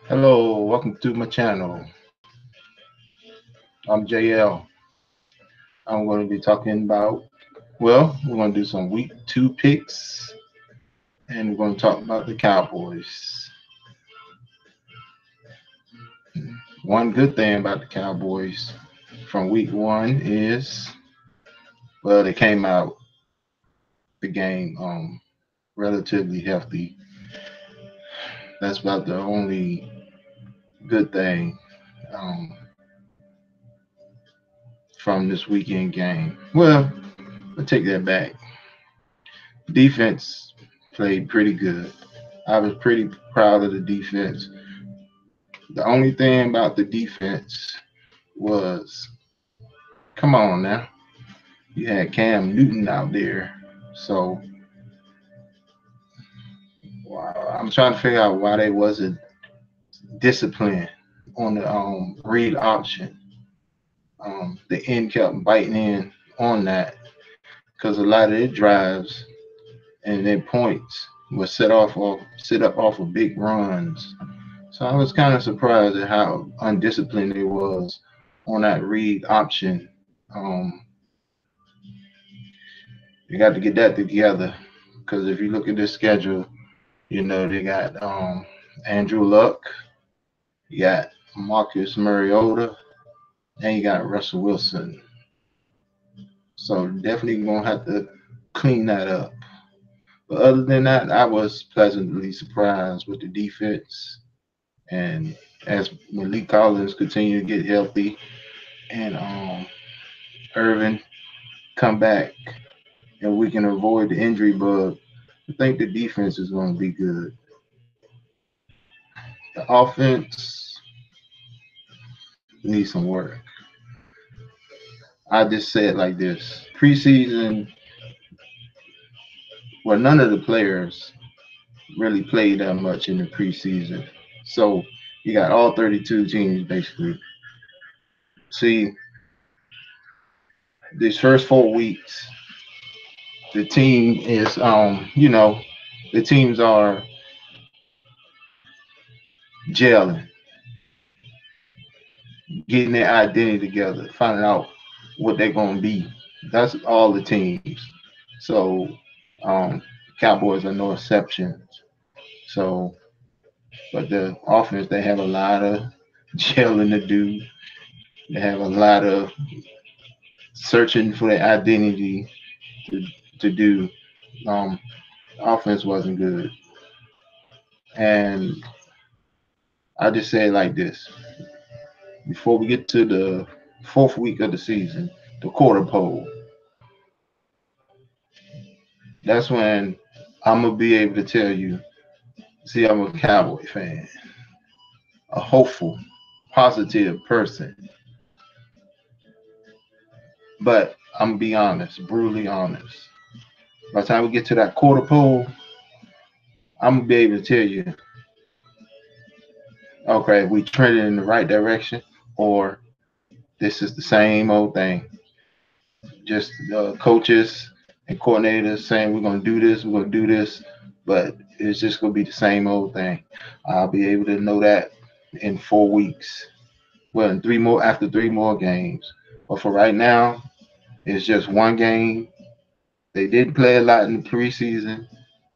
Hello, welcome to my channel. I'm JL. I'm going to be talking about, we're going to do some week two picks and we're going to talk about the Cowboys. One good thing about the Cowboys from week one is, well, they came out the game relatively healthy. That's about the only good thing um, from this weekend game. Well, I'll take that back. Defense played pretty good. I was pretty proud of the defense. The only thing about the defense was, come on now, you had Cam Newton out there. So wow, I'm trying to figure out why they wasn't disciplined on the read option. The end kept biting in on that because a lot of their drives and their points were set up off of big runs. So I was kind of surprised at how undisciplined they was on that read option. Um, you got to get that together because if you look at this schedule, they got Andrew Luck, you got Marcus Mariota, and you got Russell Wilson. So definitely gonna have to clean that up. But other than that, I was pleasantly surprised with the defense. And as Malik Collins continue to get healthy and Irvin come back and we can avoid the injury bug, I think the defense is going to be good. The offense needs some work. I just say it like this: preseason, well, none of the players really played that much in the preseason. So you got all 32 teams basically. See, these first 4 weeks, the team is, the teams are gelling, getting their identity together, finding out what they're going to be. That's all the teams. So, Cowboys are no exception. So, but the offense, they have a lot of gelling to do. They have a lot of searching for their identity to, to do. Um, Offense wasn't good. And I just say it like this: before we get to the fourth week of the season, the quarter pole, that's when I'm gonna be able to tell you. See, I'm a Cowboy fan, a hopeful, positive person, but I'm gonna be honest, brutally honest. By the time we get to that quarter pole, I'm gonna be able to tell you, okay, we trending in the right direction, or this is the same old thing. Just coaches and coordinators saying we're gonna do this, we're gonna do this, but it's just gonna be the same old thing. I'll be able to know that in 4 weeks. Well, in three more after 3 more games. But for right now, it's just one game. They didn't play a lot in the preseason.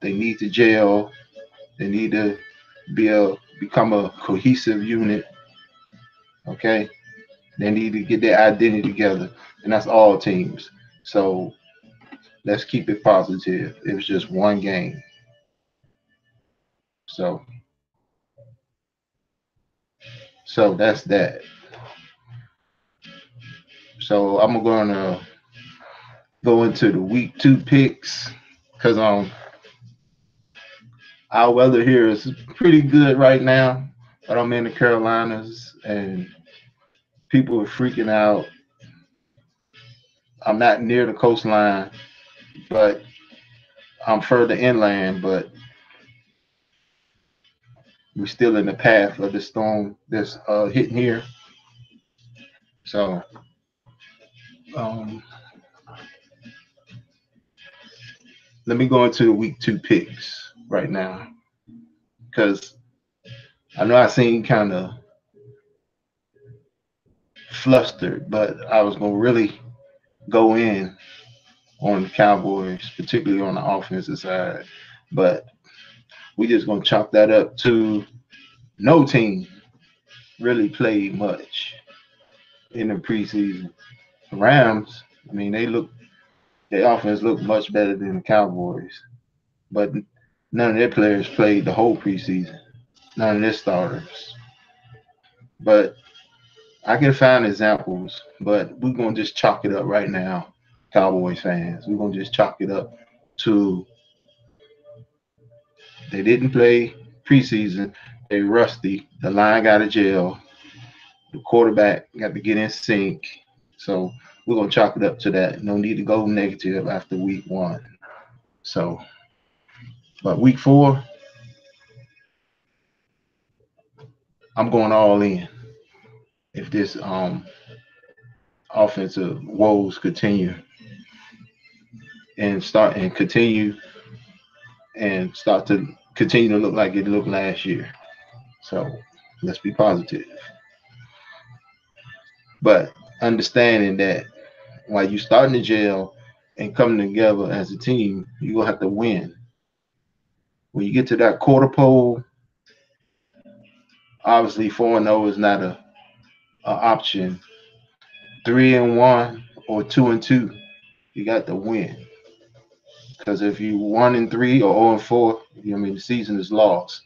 They need to gel. They need to become a cohesive unit. Okay, they need to get their identity together, and that's all teams. So let's keep it positive. It was just one game. So that's that. So I'm gonna go into the week two picks because our weather here is pretty good right now. But I'm in the Carolinas and people are freaking out. I'm not near the coastline, but I'm further inland, but we're still in the path of the storm that's hitting here. So um, let me go into the week two picks right now because I know I seem kind of flustered, but I was gonna really go in on the Cowboys, particularly on the offensive side. But we just gonna chalk that up to no team really played much in the preseason. The Rams, I mean, their offense looked much better than the Cowboys, but none of their players played the whole preseason. None of their starters. But I can find examples, but we're gonna just chalk it up right now, Cowboys fans. We're gonna just chalk it up to they didn't play preseason. They rusty. The line got to jail. The quarterback got to get in sync. So we're gonna chalk it up to that. No need to go negative after week one. So, but week four, I'm going all in. If this offensive woes continue and continue and start to continue to look like it looked last year. So let's be positive. But understanding that while you starting to jail and coming together as a team, you're gonna have to win. When you get to that quarter pole, obviously 4-0 is not a option. 3-1 or 2-2, you got to win. Because if you 1-3 or 0-4, I mean the season is lost.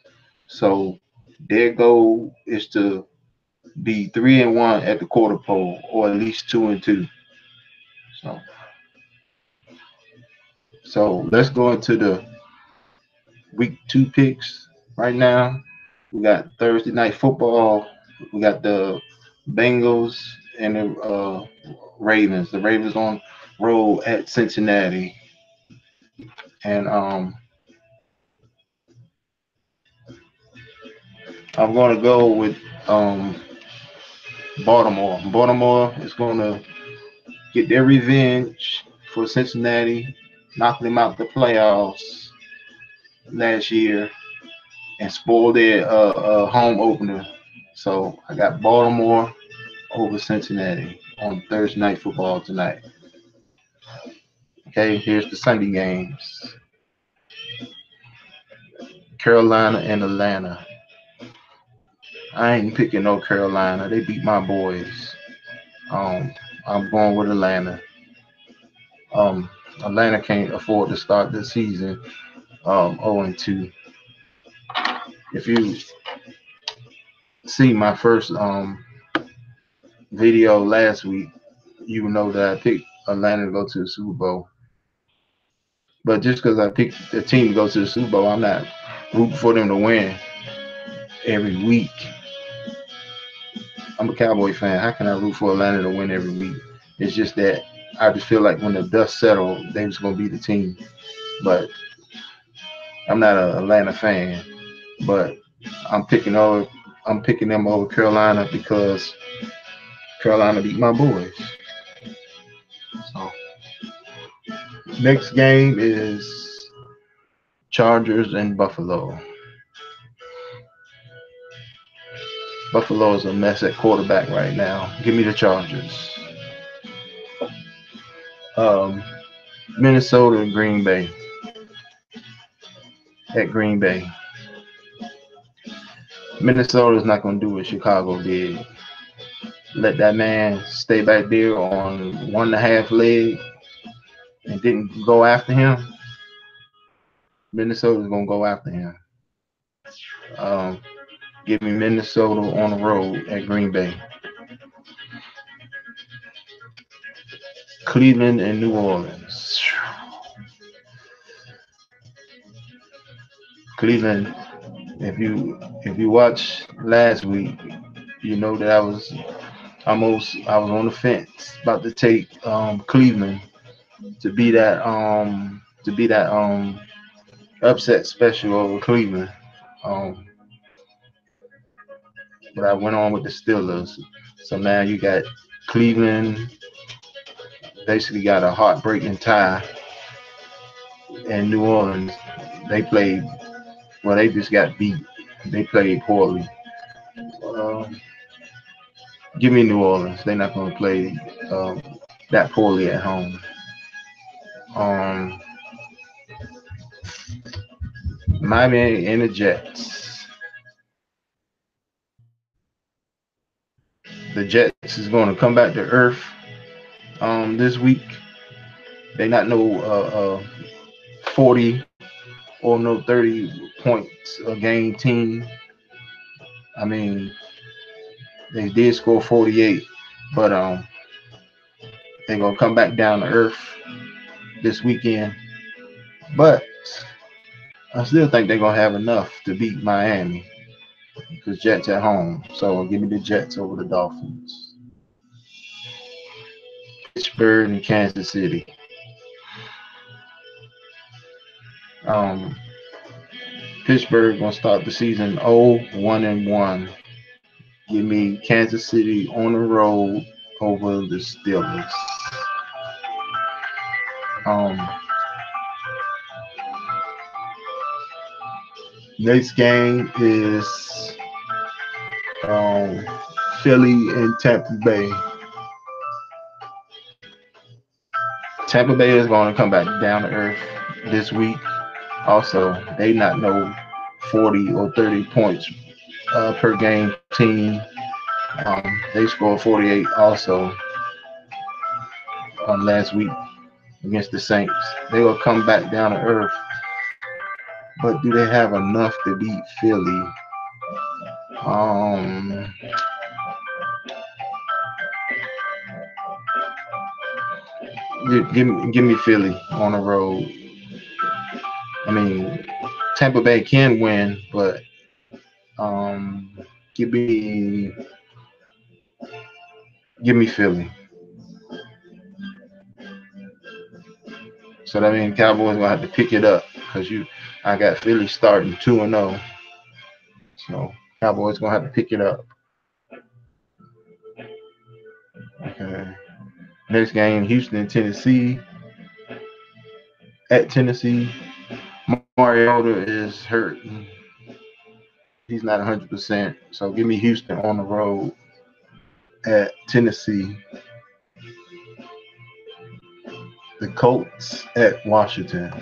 So their goal is to be 3-1 at the quarter pole, or at least 2-2. So, so let's go into the week two picks right now. We got Thursday night football. We got the Bengals and the Ravens. The Ravens on road at Cincinnati, and I'm going to go with Baltimore. Baltimore is going to get their revenge for Cincinnati, knocking them out the playoffs last year and spoil their home opener. So I got Baltimore over Cincinnati on Thursday night football tonight. Okay, here's the Sunday games. Carolina and Atlanta. I ain't picking no Carolina. They beat my boys. Um, I'm going with Atlanta. Um, Atlanta can't afford to start the season 0-2. If you see my first video last week, you know that I picked Atlanta to go to the Super Bowl. But just because I picked the team to go to the Super Bowl, I'm not rooting for them to win every week. I'm a Cowboy fan. How can I root for Atlanta to win every week? It's just that I just feel like when the dust settled, they was gonna be the team. But I'm not an Atlanta fan. But I'm picking them over Carolina because Carolina beat my boys. So next game is Chargers and Buffalo. Buffalo is a mess at quarterback right now. Give me the Chargers. Minnesota and Green Bay. At Green Bay. Minnesota is not going to do what Chicago did. Let that man stay back there on 1.5 leg and didn't go after him. Minnesota's going to go after him. Give me Minnesota on the road at Green Bay. Cleveland and New Orleans. Cleveland, if you watched last week, you know that I was on the fence about to take Cleveland to be that upset special over Cleveland. But I went on with the Steelers. So now you got Cleveland basically got a heartbreaking tie, and New Orleans they just got beat. They played poorly. Give me New Orleans. They're not going to play um, that poorly at home. Um, Miami and the Jets. The Jets is going to come back to earth this week. They not no 40 or no 30 points a game team. I mean, they did score 48, but they're gonna come back down to earth this weekend. But I still think they're gonna have enough to beat Miami because Jets at home. So give me the Jets over the Dolphins. Pittsburgh and Kansas City. Um, Pittsburgh gonna start the season 0-1-1. Give me Kansas City on the road over the Steelers. Um, Next game is um, Philly and Tampa Bay. Tampa Bay is going to come back down to earth this week. Also, they not no 40 or 30 points per game team. They scored 48 also last week against the Saints. They will come back down to earth. But do they have enough to beat Philly? Give me Philly on the road. I mean, Tampa Bay can win, but give me Philly. So that means Cowboys gonna have to pick it up because I got Philly starting 2-0. So Cowboys gonna have to pick it up. Okay. Next game, Houston, Tennessee. At Tennessee, Mariota is hurt. He's not 100%. So give me Houston on the road at Tennessee. The Colts at Washington.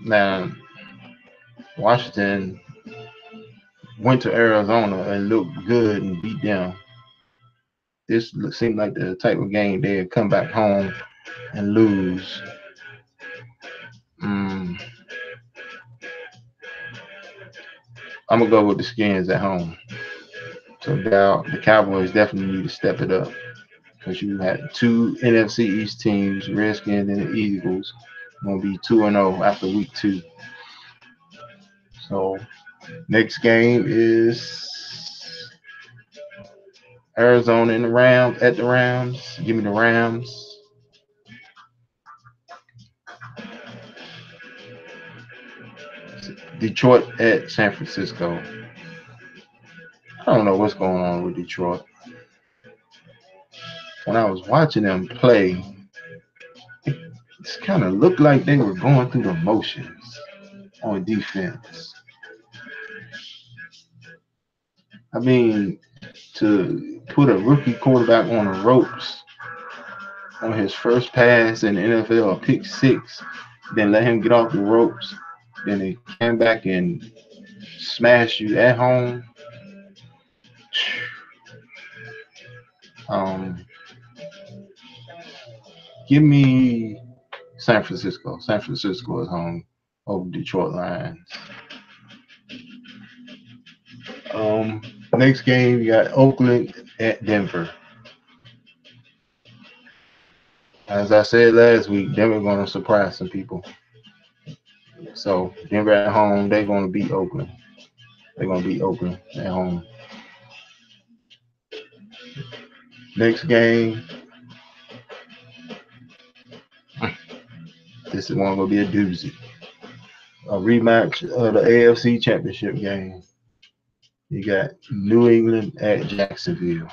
Now, Washington went to Arizona and looked good and beat them. This seemed like the type of game they'd come back home and lose. I'm gonna go with the Skins at home. So the Cowboys definitely need to step it up because you had two NFC East teams, Redskins and the Eagles, gonna be 2-0 after week 2. So next game is Arizona and the Rams at the Rams. Give me the Rams. Detroit at San Francisco. I don't know what's going on with Detroit. When I was watching them play, it kind of looked like they were going through the motions on defense. I mean, to put a rookie quarterback on the ropes on his first pass in the NFL, a pick 6, then let him get off the ropes, then they came back and smash you at home. Give me San Francisco. San Francisco is home over Detroit Lions. Next game, you got Oakland at Denver. As I said last week, Denver going to surprise some people. So Denver at home, they're going to beat Oakland. They're going to beat Oakland at home. Next game, this is one going to be a doozy. A rematch of the AFC Championship game. You got New England at Jacksonville.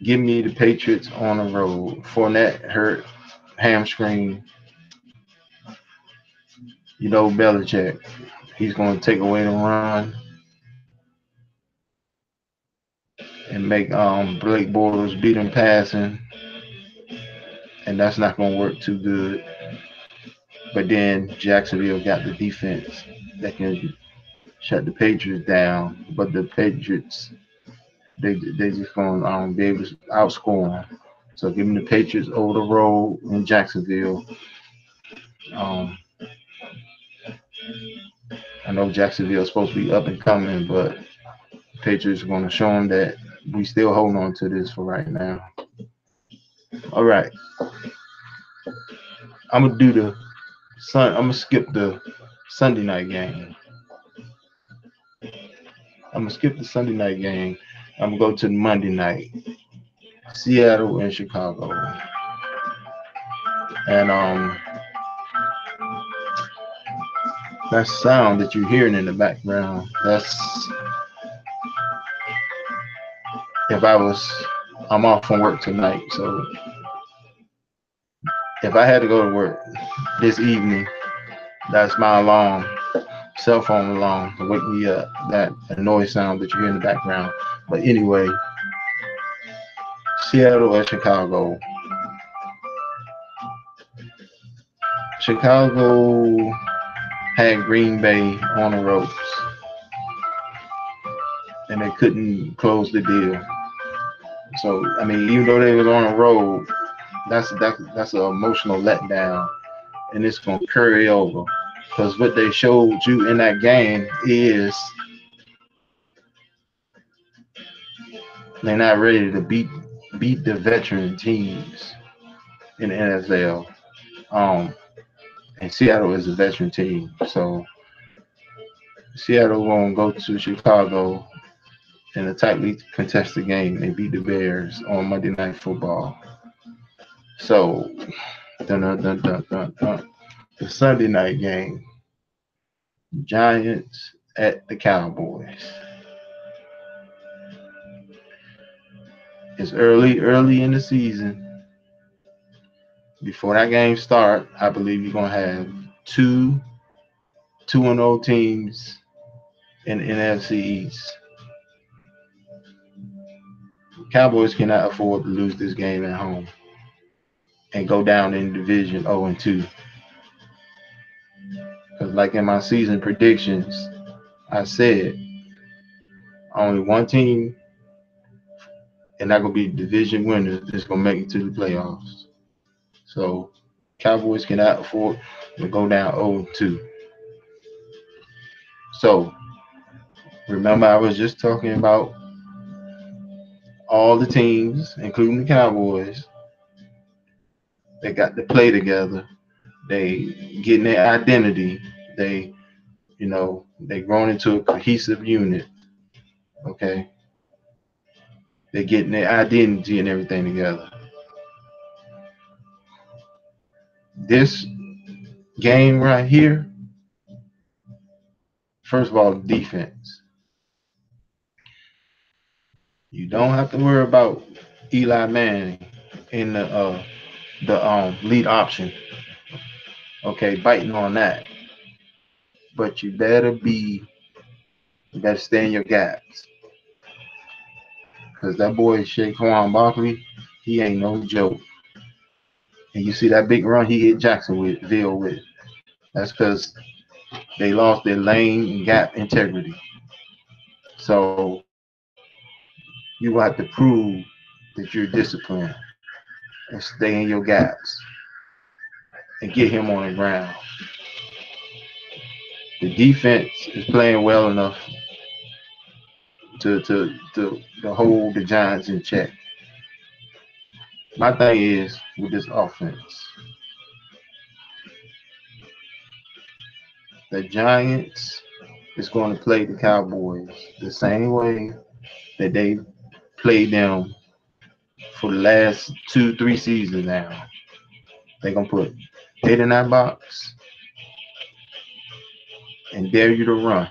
Give me the Patriots on the road. Fournette hurt, hamstring. You know Belichick. He's going to take away the run and make Blake Bortles beat him passing, and that's not going to work too good. But then Jacksonville got the defense that can shut the Patriots down. But the Patriots, they just going to be able to outscore them. So give me the Patriots over the road in Jacksonville. Um, I know Jacksonville is supposed to be up and coming, but the Patriots are going to show them that we still holding on to this for right now. All right, I'm gonna do the I'm gonna skip the Sunday night game. I'm gonna skip the Sunday night game. I'm gonna go to Monday night, Seattle and Chicago, and that sound that you're hearing in the background. That's if I was. I'm off from work tonight, so if I had to go to work this evening, that's my alarm, cell phone alarm to wake me up. That noise sound that you hear in the background. But anyway, Seattle or Chicago. Chicago had Green Bay on the ropes, and they couldn't close the deal. So I mean, even though they was on the road, that's an emotional letdown, and it's gonna carry over because what they showed you in that game is they're not ready to beat the veteran teams in the NFL. Um, and Seattle is a veteran team, so Seattle gonna go to Chicago in a tightly contested game and beat the Bears on Monday Night Football. So, dun, dun, dun, dun, dun, dun. The Sunday night game, Giants at the Cowboys. It's early in the season. Before that game start, I believe you're gonna have two 2-0 teams in the NFC East. Cowboys cannot afford to lose this game at home and go down in the division 0-2. Because like in my season predictions, I said only one team, and that gonna be division winners, that's gonna make it to the playoffs. So Cowboys cannot afford to go down 0-2. So remember, I was just talking about all the teams, including the Cowboys, they got to play together. They getting their identity. They grown into a cohesive unit. Okay, they getting their identity and everything together. This game right here, first of all, defense. You don't have to worry about Eli Manning in the lead option. Okay, biting on that. But you better stay in your gaps. Because that boy Saquon Barkley, he ain't no joke. And you see that big run he hit Jacksonville with. That's because they lost their lane and gap integrity. So you will have to prove that you're disciplined and stay in your gaps and get him on the ground. The defense is playing well enough to hold the Giants in check. My thing is with this offense, the Giants is going to play the Cowboys the same way that they played them for the last 2, 3 seasons now. They're gonna put eight in that box and dare you to run.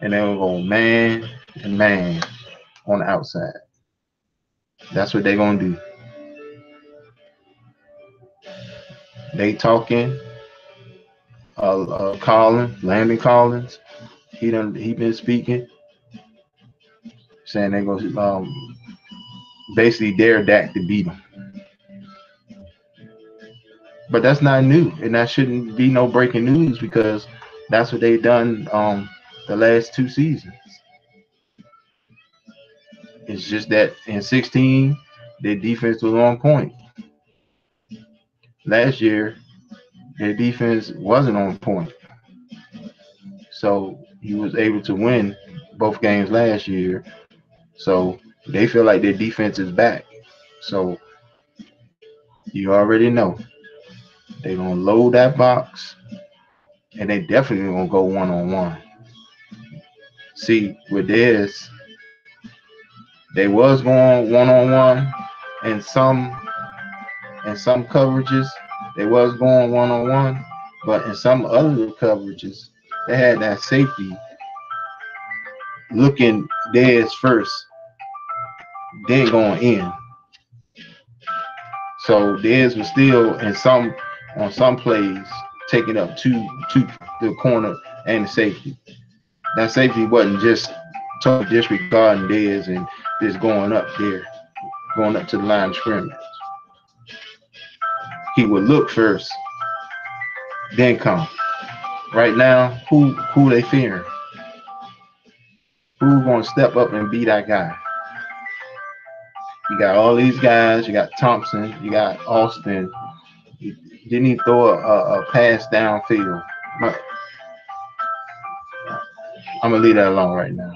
And they're gonna go man and man on the outside. That's what they're gonna do. They talking. Landon Collins. He been speaking, saying they're gonna basically dare Dak to beat him. But that's not new, and that shouldn't be no breaking news because that's what they've done the last two seasons. It's just that in 16, their defense was on point. Last year, their defense wasn't on point. So he was able to win both games last year. So they feel like their defense is back. So you already know they're gonna load that box and they definitely gonna go 1-on-1. See, with this, they was going 1-on-1 and some coverages, they was going 1-on-1, but in some other coverages, they had that safety looking theirs first, then going in. So theirs was still in some on some plays taking up two the corner and the safety. That safety wasn't just totally disregarding theirs and just going up there, going up to the line of scrimmage. He would look first, then come. Right now, who they fearing? Who gonna step up and be that guy? You got all these guys. You got Thompson. You got Austin. Didn't he throw a pass downfield? I'm gonna leave that alone right now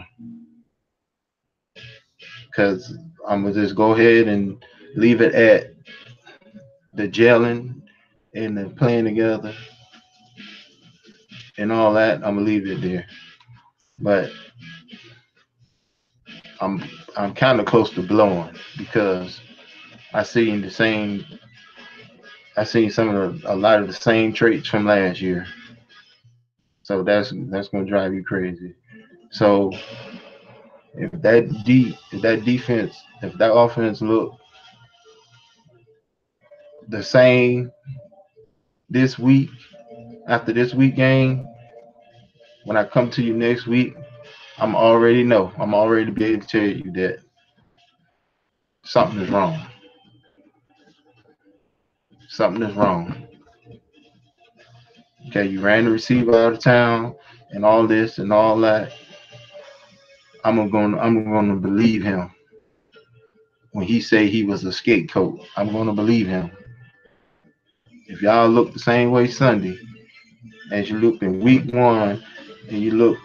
because I'm gonna just go ahead and leave it at the gelling and the playing together and all that. I'm gonna leave it there. But I'm I'm kind of close to blowing because I seen the same. I seen a lot of the same traits from last year. So that's gonna drive you crazy. So if that defense, if that offense look the same this week after this week game, when I come to you next week, I'm already be able to tell you that something is wrong. Something is wrong. Okay, you ran the receiver out of town and all this and all that. I'm gonna believe him when he say he was a scapegoat. I'm gonna believe him. If y'all look the same way Sunday as you looked in week one, and you look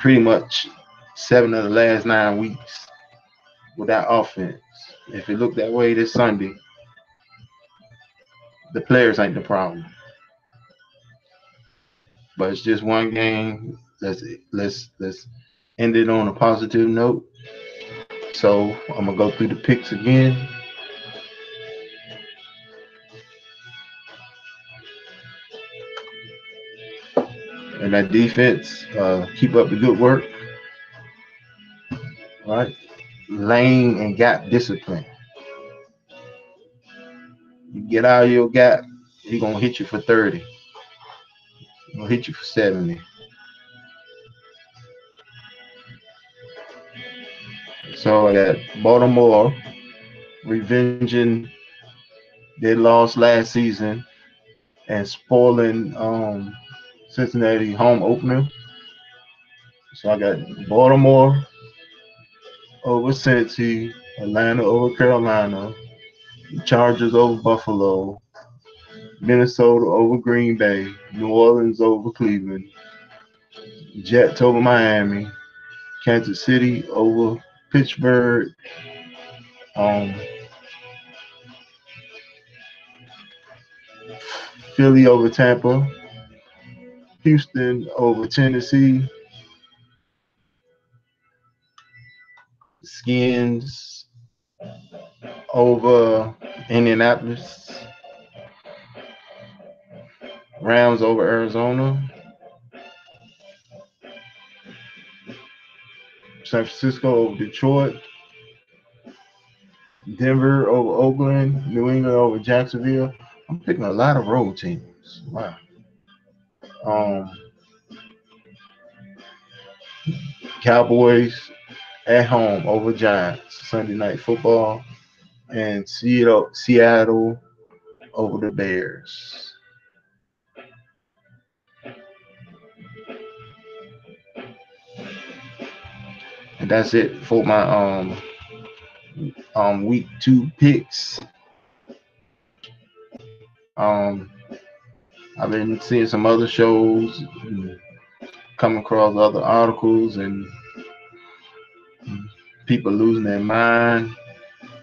pretty much 7 of the last 9 weeks with that offense, if it looked that way this Sunday, the players ain't the problem. But it's just one game. Let's end it on a positive note. So I'm gonna go through the picks again. And that defense, keep up the good work. All right. Lane and gap discipline. You get out of your gap, he gonna hit you for 30. He gonna hit you for 70. So I got Baltimore revenging their loss last season and spoiling Cincinnati home opener. So I got Baltimore over Cincy, Atlanta over Carolina, Chargers over Buffalo, Minnesota over Green Bay, New Orleans over Cleveland, Jets over Miami, Kansas City over Pittsburgh, um, Philly over Tampa, Houston over Tennessee, Skins over Indianapolis, Rams over Arizona, San Francisco over Detroit, Denver over Oakland, New England over Jacksonville. I'm picking a lot of road teams. Wow. Um, Cowboys at home over Giants Sunday night football, and Seattle over the Bears. And that's it for my week 2 picks. Um, I've been seeing some other shows, and come across other articles, and people losing their mind.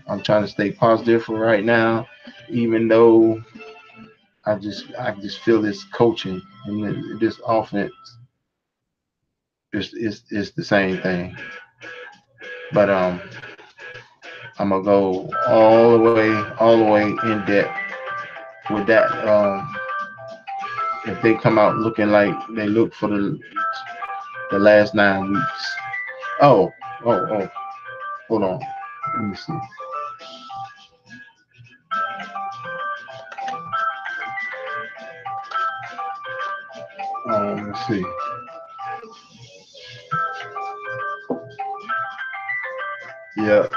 I'm trying to stay positive for right now, even though I just feel this coaching and this offense is the same thing. But I'm gonna go all the way in depth with that. If they come out looking like they look for the last 9 weeks. Oh, oh, hold on. Let me see. Let's see. Yeah,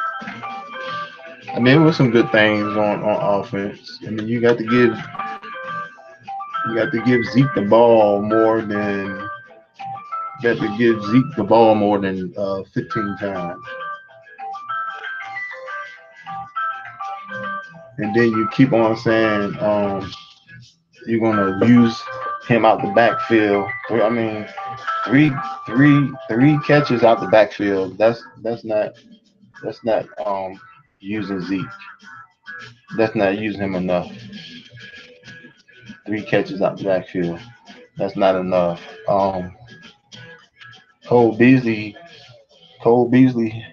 I mean, there was some good things on offense. I mean, you got to give Zeke the ball more than you got to give Zeke the ball more than 15 times, and then you keep on saying you're gonna use him out the backfield. I mean, three three catches out the backfield. That's not using Zeke. That's not using him enough. 3 catches out the backfield. That's not enough. Cole Beasley, Cole Beasley,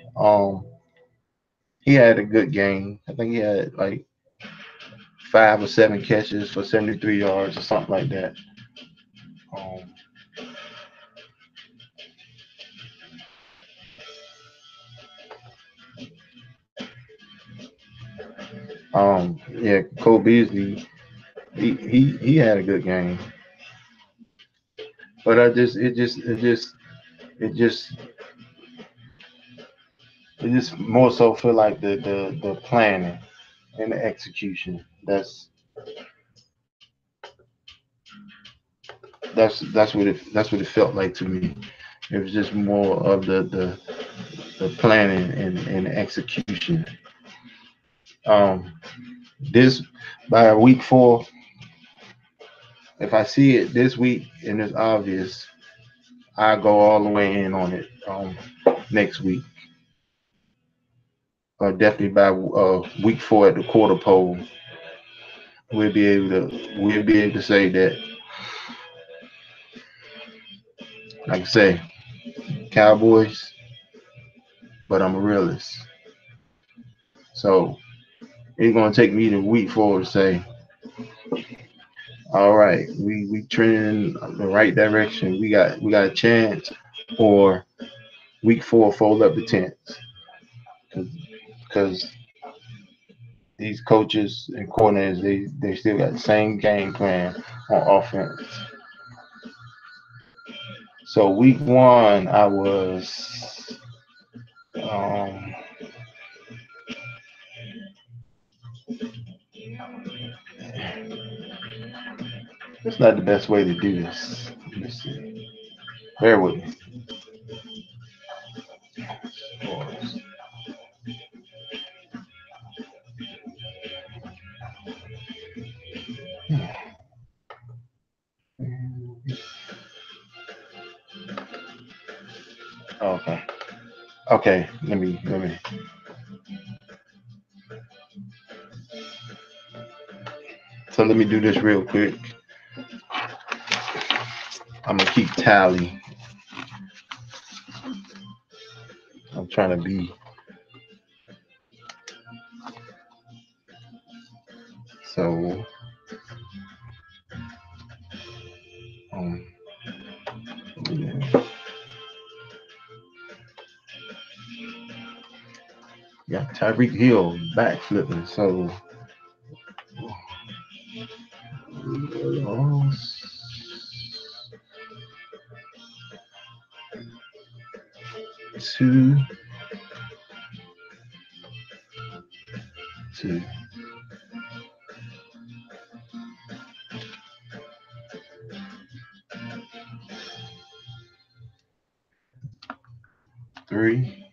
he had a good game. I think he had like 5 or 7 catches for 73 yards or something like that. Um, yeah, Cole Beasley, he had a good game, but it just it just more so feel like the planning and the execution. That's what it felt like to me. It was just more of the planning and execution. Um, this by week 4, if I see it this week and it's obvious, I go all the way in on it next week. Definitely by week 4 at the quarter pole, we'll be able to say that, like I say, Cowboys, but I'm a realist. So it's gonna take me to week 4 to say, all right, we trending the right direction. We got a chance, or week 4 fold up the tents because these coaches and coordinators they still got the same game plan on offense. So week 1, I was um, it's not the best way to do this. Let me see. Bear with me. Okay. Okay. Let me do this real quick. I'm gonna keep tally. I'm trying to be so. Um, yeah. Got Tyreek Hill back flipping. So two, two, three,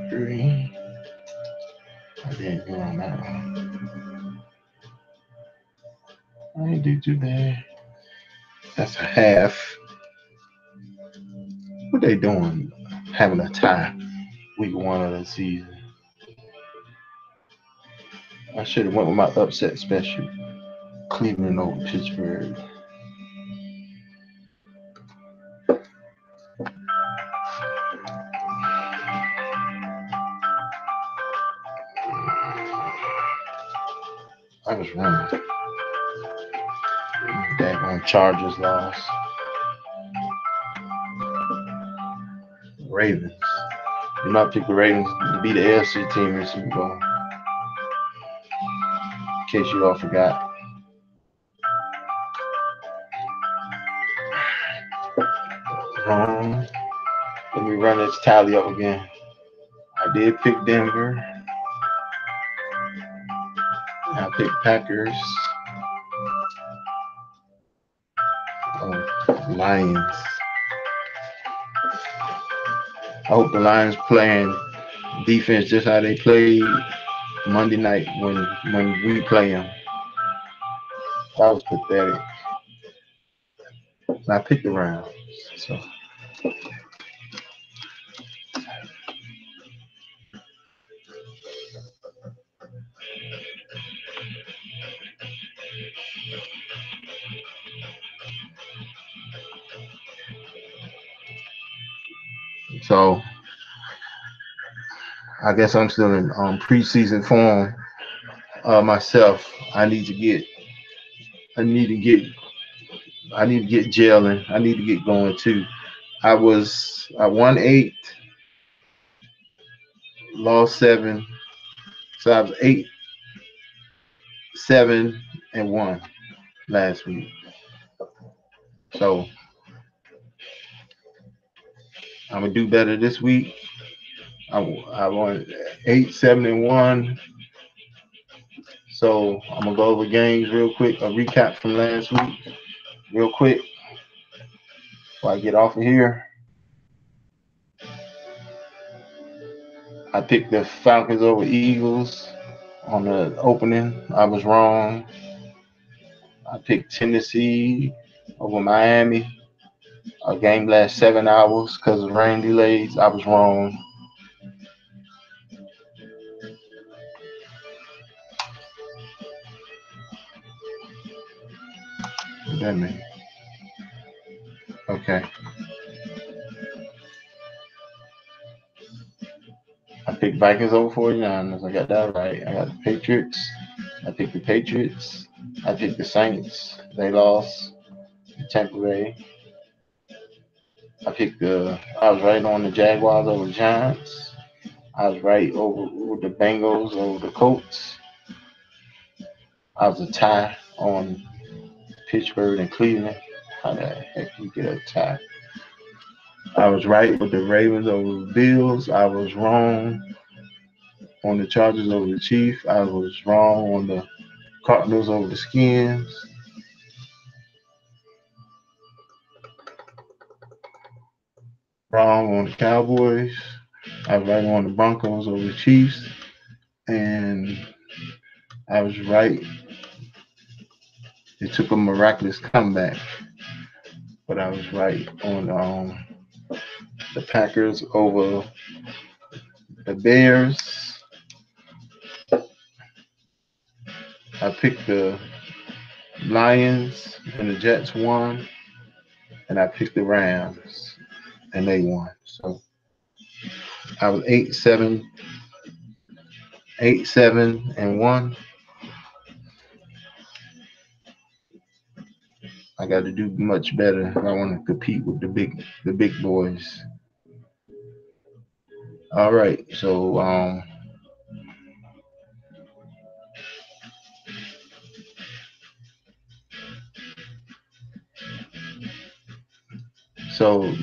three. I didn't go on that one. I didn't do too bad. That's a half. What they doing? Having a tie week 1 of the season. I should have went with my upset special. Cleveland over Pittsburgh. I was wrong. That one Chargers lost. Ravens. You might pick the Ravens to be the AFC team in Super Bowl. In case you all forgot. Wrong. Let me run this tally up again. I did pick Denver. I picked Packers. Lions. I hope the Lions playing defense just how they played Monday night when we play them. That was pathetic. And I picked the Rams. So I guess I'm still in preseason form myself. I need to get gelling. I need to get going too. I won 8, lost 7, so I was 8, 7, and 1 last week. So I'm gonna do better this week. I won 8, 7, and 1. So I'm gonna go over games real quick. A recap from last week, real quick, before I get off of here. I picked the Falcons over Eagles on the opening. I was wrong. I picked Tennessee over Miami. A game lasts 7 hours because of rain delays. I was wrong. What that mean? Okay. I picked Vikings over 49ers. I got that right. I got the Patriots. I picked the Patriots. I picked the Saints. They lost. Tampa Bay. I was right on the Jaguars over the Giants. I was right over the Bengals over the Colts. I was a tie on Pittsburgh and Cleveland. How the heck you get a tie? I was right with the Ravens over the Bills. I was wrong on the Chargers over the Chiefs. I was wrong on the Cardinals over the Skins. Wrong on the Cowboys. I was right on the Broncos over the Chiefs. And I was right. It took a miraculous comeback. But I was right on the Packers over the Bears. I picked the Lions and the Jets won. And I picked the Rams and they won. So I was 8, 7, and 1. I got to do much better if I want to compete with the big boys. All right, so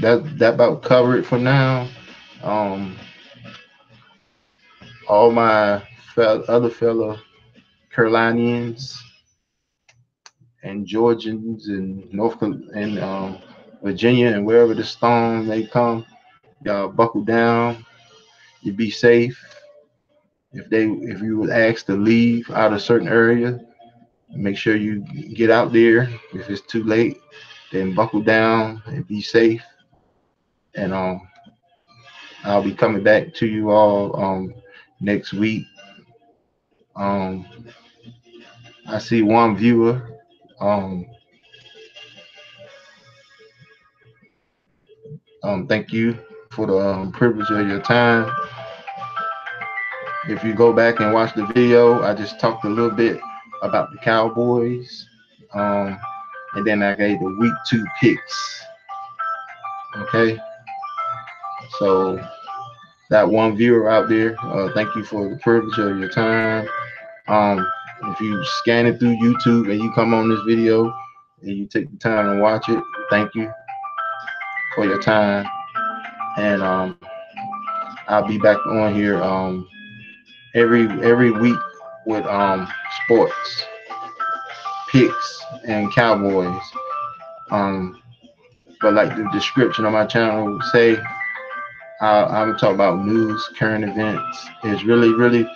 that about cover it for now. Um, all my other fellow Carolinians and Georgians and Virginia and wherever the storm may come, y'all buckle down. You be safe. If you were asked to leave out of certain area, make sure you get out there. If it's too late, then buckle down and be safe. And I'll be coming back to you all next week. Um, I see one viewer. Um, thank you for the privilege of your time. If you go back and watch the video, I just talked a little bit about the Cowboys. Um, and then I gave the week 2 picks. Okay. So that one viewer out there, thank you for the privilege of your time. Um, if you scan it through YouTube and you come on this video and you take the time to watch it, thank you for your time. And I'll be back on here every week with sports picks and Cowboys. But like the description of my channel say, I'm gonna talk about news, current events. It's really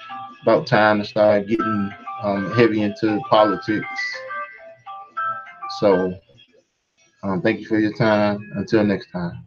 about time to start getting heavy into politics. So thank you for your time. Until next time.